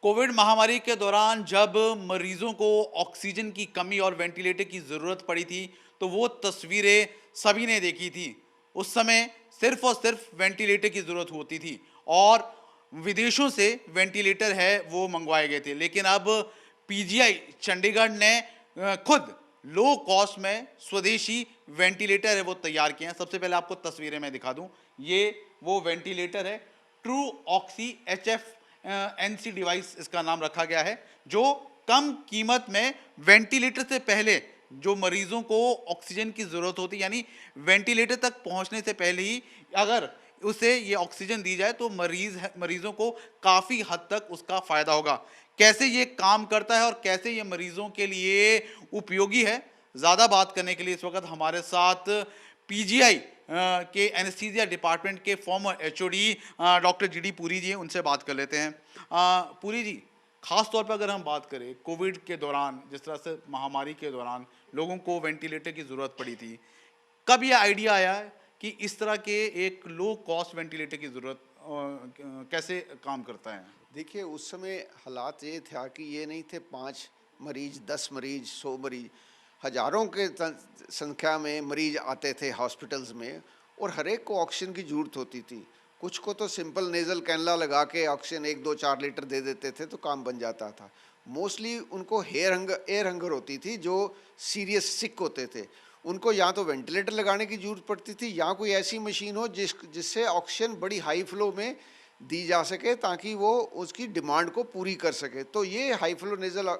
Covid महामारी के दौरान जब मरीजों को ऑक्सीजन की कमी और वेंटिलेटर की ज़रूरत पड़ी थी, तो वो तस्वीरें सभी ने देखी थी। उस समय सिर्फ़ और सिर्फ़ वेंटिलेटर की ज़रूरत होती थी और विदेशों से वेंटिलेटर है वो मँगवाए गए थे। लेकिन अब पीजीआई चंडीगढ़ ने खुद लो कॉस्ट में स्वदेशी वेंटिलेटर है वो तैयार किए हैं। सबसे पहले आपको तस्वीरें मैं दिखा दूँ। ये वो वेंटिलेटर है, true oxy HF NC device इसका नाम रखा गया है, जो कम कीमत में वेंटिलेटर से पहले जो मरीजों को ऑक्सीजन की जरूरत होती है, यानी वेंटिलेटर तक पहुंचने से पहले ही अगर उसे ये ऑक्सीजन दी जाए तो मरीजों को काफी हद तक उसका फायदा होगा। कैसे ये काम करता है और कैसे ये मरीजों के लिए उपयोगी है, ज्यादा बात करने के लिए इस वक्त हमारे साथ पीजीआई के एनेस्थीसिया डिपार्टमेंट के former HOD doctor GD Puri ji हैं, उनसे बात कर लेते हैं। पुरी जी, खास तौर पर अगर हम बात करें कोविड के दौरान, जिस तरह से महामारी के दौरान लोगों को वेंटिलेटर की ज़रूरत पड़ी थी, कब यह आइडिया आया है कि इस तरह के एक लो कॉस्ट वेंटिलेटर की ज़रूरत कैसे काम करता है? देखिए, उस समय हालात ये था कि ये नहीं थे 5 मरीज, 10 मरीज, 100 मरीज, हज़ारों के संख्या में मरीज आते थे हॉस्पिटल्स में और हर एक को ऑक्सीजन की ज़रूरत होती थी। कुछ को तो सिंपल नेज़ल कैनुला लगा के ऑक्सीजन 1, 2, 4 लीटर दे देते थे तो काम बन जाता था। मोस्टली उनको एयर हंगर होती थी, जो सीरियस सिक होते थे। उनको या तो वेंटिलेटर लगाने की ज़रूरत पड़ती थी या कोई ऐसी मशीन हो जिससे ऑक्सीजन बड़ी हाई फ्लो में दी जा सके ताकि वो उसकी डिमांड को पूरी कर सके। तो ये हाई फ्लो नेज़ल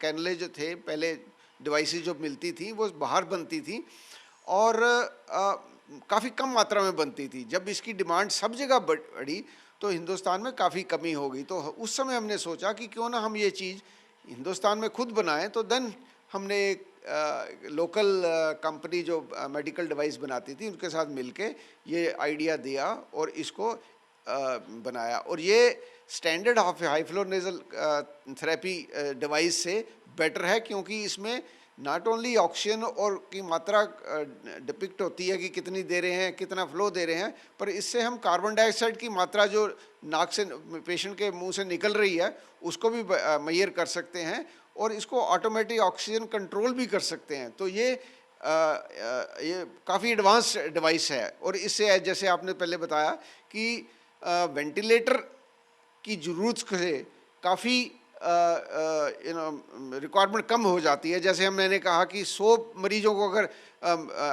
कैनुले जो थे, पहले डिवाइसेस जो मिलती थी वो बाहर बनती थी और काफ़ी कम मात्रा में बनती थी। जब इसकी डिमांड सब जगह बढ़ी तो हिंदुस्तान में काफ़ी कमी हो गई। तो उस समय हमने सोचा कि क्यों ना हम ये चीज़ हिंदुस्तान में खुद बनाएं। तो देन हमने एक लोकल कंपनी जो मेडिकल डिवाइस बनाती थी उनके साथ मिलके ये आइडिया दिया और इसको बनाया। और ये standard high flow nasal therapy device से बेटर है, क्योंकि इसमें नॉट ओनली ऑक्सीजन और की मात्रा डिपिक्ट होती है कि कितनी दे रहे हैं, कितना फ्लो दे रहे हैं, पर इससे हम कार्बन डाइऑक्साइड की मात्रा जो नाक से पेशेंट के मुंह से निकल रही है उसको भी मेजर कर सकते हैं और इसको ऑटोमेटिक ऑक्सीजन कंट्रोल भी कर सकते हैं। तो ये काफ़ी एडवांस डिवाइस है और इससे जैसे आपने पहले बताया कि वेंटिलेटर की ज़रूरत से काफ़ी रिक्वायरमेंट कम हो जाती है। जैसे मैंने कहा कि 100 मरीजों को अगर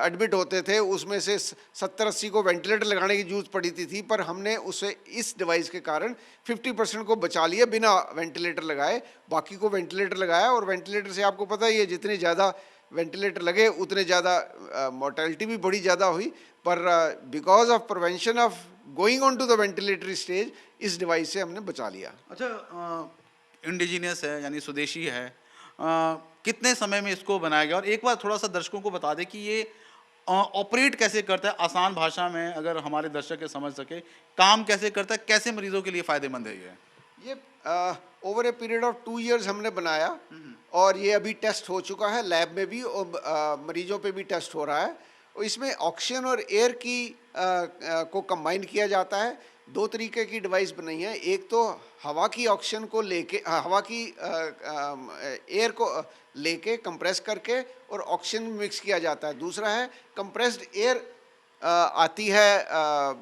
एडमिट होते थे उसमें से 70-80 को वेंटिलेटर लगाने की ज़रूरत पड़ी थी, पर हमने उसे इस डिवाइस के कारण 50% को बचा लिया बिना वेंटिलेटर लगाए, बाकी को वेंटिलेटर लगाया। और वेंटिलेटर से आपको पता ही है जितने ज़्यादा वेंटिलेटर लगे उतने ज़्यादा मोर्टेलिटी भी बड़ी ज़्यादा हुई, पर because of prevention of going on to the ventilatory stage इस डिवाइस से हमने बचा लिया। अच्छा, इंडिजीनियस है यानी स्वदेशी है, कितने समय में इसको बनाया गया? और एक बार थोड़ा सा दर्शकों को बता दें कि ये ऑपरेट कैसे करता है, आसान भाषा में अगर हमारे दर्शक के समझ सके, काम कैसे करता है, कैसे मरीजों के लिए फ़ायदेमंद है ये over a period of 2 years हमने बनाया और ये अभी टेस्ट हो चुका है लैब में भी और मरीजों पे भी टेस्ट हो रहा है। और इसमें ऑक्सीजन और एयर की को कंबाइन किया जाता है। 2 तरीके की डिवाइस बनाई है, एक तो हवा की ऑक्सीजन को लेके हवा की एयर को लेके कंप्रेस करके और ऑक्सीजन मिक्स किया जाता है। दूसरा है कंप्रेस्ड एयर आती है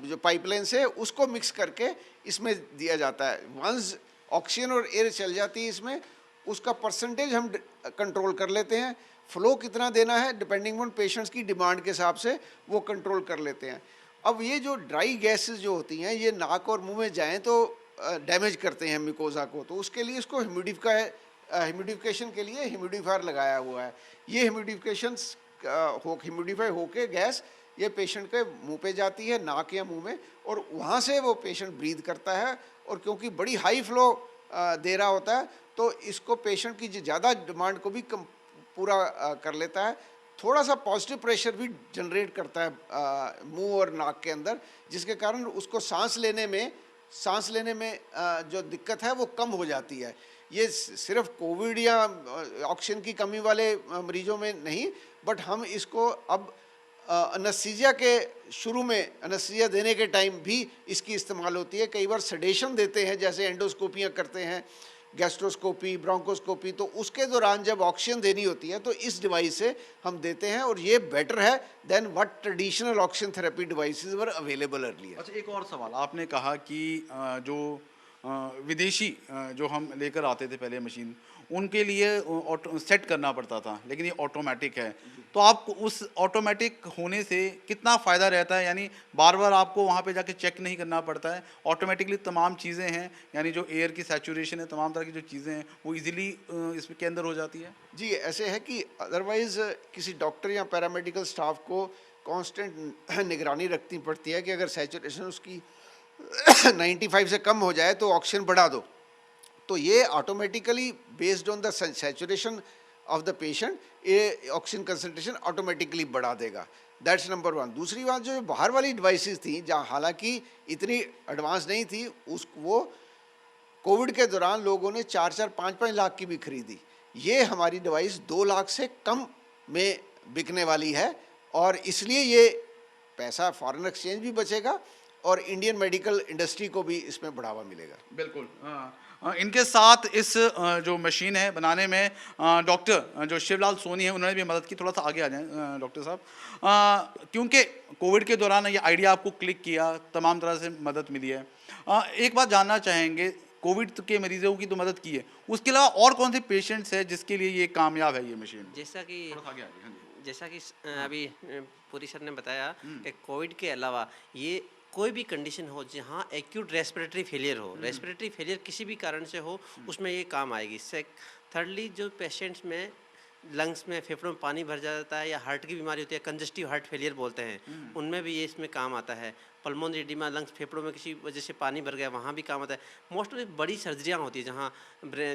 जो पाइपलाइन से, उसको मिक्स करके इसमें दिया जाता है। वंस ऑक्सीजन और एयर चल जाती है इसमें, उसका परसेंटेज हम कंट्रोल कर लेते हैं। फ्लो कितना देना है डिपेंडिंग ऑन पेशेंट्स की डिमांड के हिसाब से वो कंट्रोल कर लेते हैं। अब ये जो ड्राई गैसेस जो होती हैं ये नाक और मुंह में जाएं तो डैमेज करते हैं मिकोजा को, तो उसके लिए इसको ह्यूमिडिफिकेशन के लिए ह्यूमिडिफायर लगाया हुआ है। ये ह्यूमिडिफाई होके गैस ये पेशेंट के मुंह पे जाती है, नाक या मुंह में, और वहाँ से वो पेशेंट ब्रीथ करता है। और क्योंकि बड़ी हाई फ्लो दे रहा होता है तो इसको पेशेंट की ज़्यादा डिमांड को भी पूरा कर लेता है। थोड़ा सा पॉजिटिव प्रेशर भी जनरेट करता है मुंह और नाक के अंदर, जिसके कारण उसको सांस लेने में जो दिक्कत है वो कम हो जाती है। ये सिर्फ कोविड या ऑक्सीजन की कमी वाले मरीजों में नहीं, बट हम इसको अब अनेस्थीसिया के शुरू में अनेस्थीसिया देने के टाइम भी इसकी इस्तेमाल होती है। कई बार सेडेशन देते हैं, जैसे एंडोस्कोपियाँ करते हैं गैस्ट्रोस्कोपी, ब्रोंकोस्कोपी, तो उसके दौरान जब ऑक्सीजन देनी होती है तो इस डिवाइस से हम देते हैं, और ये बेटर है than what traditional oxygen therapy devices were available earlier. अच्छा, एक और सवाल, आपने कहा कि जो विदेशी जो हम लेकर आते थे पहले मशीन, उनके लिए ऑटो सेट करना पड़ता था, लेकिन ये ऑटोमेटिक है, तो आपको उस ऑटोमेटिक होने से कितना फ़ायदा रहता है? यानी बार बार आपको वहाँ पे जाके चेक नहीं करना पड़ता है, ऑटोमेटिकली तमाम चीज़ें हैं, यानी जो एयर की सैचुरेशन है, तमाम तरह की जो चीज़ें हैं वो इजीली इसके अंदर हो जाती है। जी, ऐसे है कि अदरवाइज किसी डॉक्टर या पैरामेडिकल स्टाफ को कांस्टेंट निगरानी रखनी पड़ती है कि अगर सैचुरेशन उसकी 95 से कम हो जाए तो ऑक्सीजन बढ़ा दो। तो ये automatically based on the saturation of the patient ये ऑक्सीजन कंसंट्रेशन ऑटोमेटिकली बढ़ा देगा। That's number one. दूसरी बात, जो बाहर वाली डिवाइसेस थी जहाँ हालांकि इतनी एडवांस नहीं थी, उस वो कोविड के दौरान लोगों ने 4-4, 5-5 लाख की भी खरीदी। ये हमारी डिवाइस 2 लाख से कम में बिकने वाली है, और इसलिए ये पैसा फॉरेन एक्सचेंज भी बचेगा और इंडियन मेडिकल इंडस्ट्री को भी इसमें बढ़ावा मिलेगा। बिल्कुल। इनके साथ इस जो मशीन है बनाने में डॉक्टर जो शिवलाल सोनी है, उन्होंने भी मदद की। थोड़ा सा आगे आ जाएं डॉक्टर साहब, क्योंकि कोविड के दौरान ये आइडिया आपको क्लिक किया, तमाम तरह से मदद मिली है। एक बात जानना चाहेंगे, कोविड के मरीजों की तो मदद की है, उसके अलावा और कौन से पेशेंट्स हैं जिसके लिए ये कामयाब है ये मशीन? जैसा कि थोड़ा सा आगे आ जाइए। हाँ जी। जैसा कि अभी पुरी सर ने बताया कि कोविड के अलावा ये कोई भी कंडीशन हो जहाँ एक्यूट रेस्पिरेटरी फेलियर हो, रेस्पिरेटरी फेलियर किसी भी कारण से हो, उसमें ये काम आएगी। थर्डली, जो पेशेंट्स में लंग्स में, फेफड़ों में पानी भर जाता है या हार्ट की बीमारी होती है, कंजस्टिव हार्ट फेलियर बोलते हैं, उनमें भी ये इसमें काम आता है। पल्मोनरी एडिमा, लंग्स, फेफड़ों में किसी वजह से पानी भर गया, वहाँ भी काम आता है। मोस्ट ऑफ बड़ी सर्जरियाँ होती है जहाँ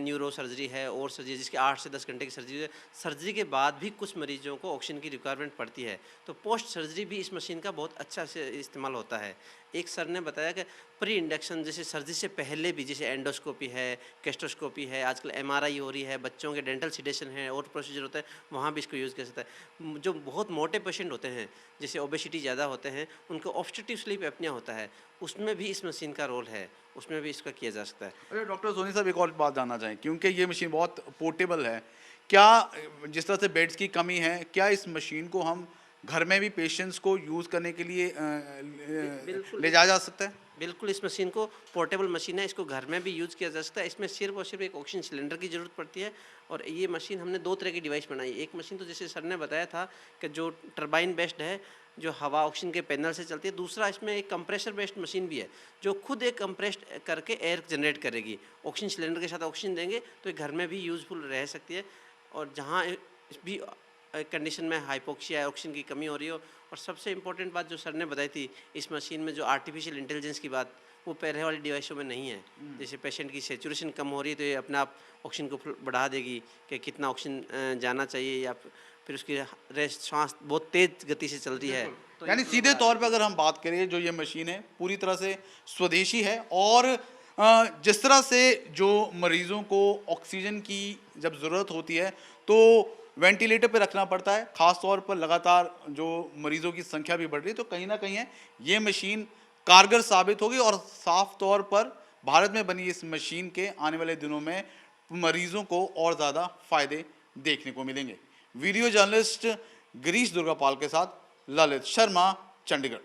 न्यूरो सर्जरी है और सर्जरी जिसकी 8 से 10 घंटे की सर्जरी है, सर्जरी के बाद भी कुछ मरीजों को ऑक्सीजन की रिक्वायरमेंट पड़ती है, तो पोस्ट सर्जरी भी इस मशीन का बहुत अच्छा से इस्तेमाल होता है। एक सर ने बताया कि प्री इंडक्शन, जैसे सर्जरी से पहले भी, जैसे एंडोस्कोपी है, कैस्ट्रोस्कोपी है, आजकल MRI हो रही है, बच्चों के डेंटल सिडेशन है और प्रोसीजर होता है, वहाँ भी इसको यूज़ किया जाता है। जो बहुत मोटे पेशेंट होते हैं, जैसे ओबेसिटी ज़्यादा होते हैं, उनको ऑब्स्ट्रक्टिव स्लीप एपनिया होता है, उसमें भी इस मशीन का रोल है, उसमें भी इसका किया जा सकता है। अरे डॉक्टर सोनी साहब, एक और बात जानना चाहें, क्योंकि ये मशीन बहुत पोर्टेबल है, क्या जिस तरह से बेड्स की कमी है, क्या इस मशीन को हम घर में भी पेशेंट्स को यूज़ करने के लिए बिल्कुल। ले जाया जा सकता है? बिल्कुल, इस मशीन को, पोर्टेबल मशीन है, इसको घर में भी यूज़ किया जा सकता है। इसमें सिर्फ और सिर्फ एक ऑक्सीजन सिलेंडर की ज़रूरत पड़ती है। और ये मशीन हमने 2 तरह की डिवाइस बनाई है। एक मशीन तो जैसे सर ने बताया था कि जो टरबाइन बेस्ड है, जो हवा ऑक्सीजन के पैनल से चलती है। दूसरा, इसमें एक कंप्रेसर बेस्ड मशीन भी है, जो खुद एक कंप्रेस्ड करके एयर जनरेट करेगी। ऑक्सीजन सिलेंडर के साथ ऑक्सीजन देंगे तो ये घर में भी यूज़फुल रह सकती है। और जहाँ भी कंडीशन में हाइपोक्सिया है, ऑक्सीजन की कमी हो रही हो। और सबसे इम्पोर्टेंट बात जो सर ने बताई थी, इस मशीन में जो आर्टिफिशियल इंटेलिजेंस की बात, वो पहले वाली डिवाइसों में नहीं है। जैसे पेशेंट की सैचुरेशन कम हो रही है तो ये अपने आप ऑक्सीजन को बढ़ा देगी कि कितना ऑक्सीजन जाना चाहिए, या फिर उसकी रेस्ट, सांस बहुत तेज़ गति से चल रही है। तो यानी सीधे तौर पे अगर हम बात करें, जो ये मशीन है पूरी तरह से स्वदेशी है, और जिस तरह से जो मरीजों को ऑक्सीजन की जब ज़रूरत होती है तो वेंटिलेटर पे रखना पड़ता है, ख़ास तौर पर लगातार जो मरीजों की संख्या भी बढ़ रही है, तो कहीं ना कहीं है ये मशीन कारगर साबित होगी। और साफ तौर पर भारत में बनी इस मशीन के आने वाले दिनों में मरीजों को और ज़्यादा फ़ायदे देखने को मिलेंगे। वीडियो जर्नलिस्ट गिरीश दुर्गापाल के साथ ललित शर्मा, चंडीगढ़।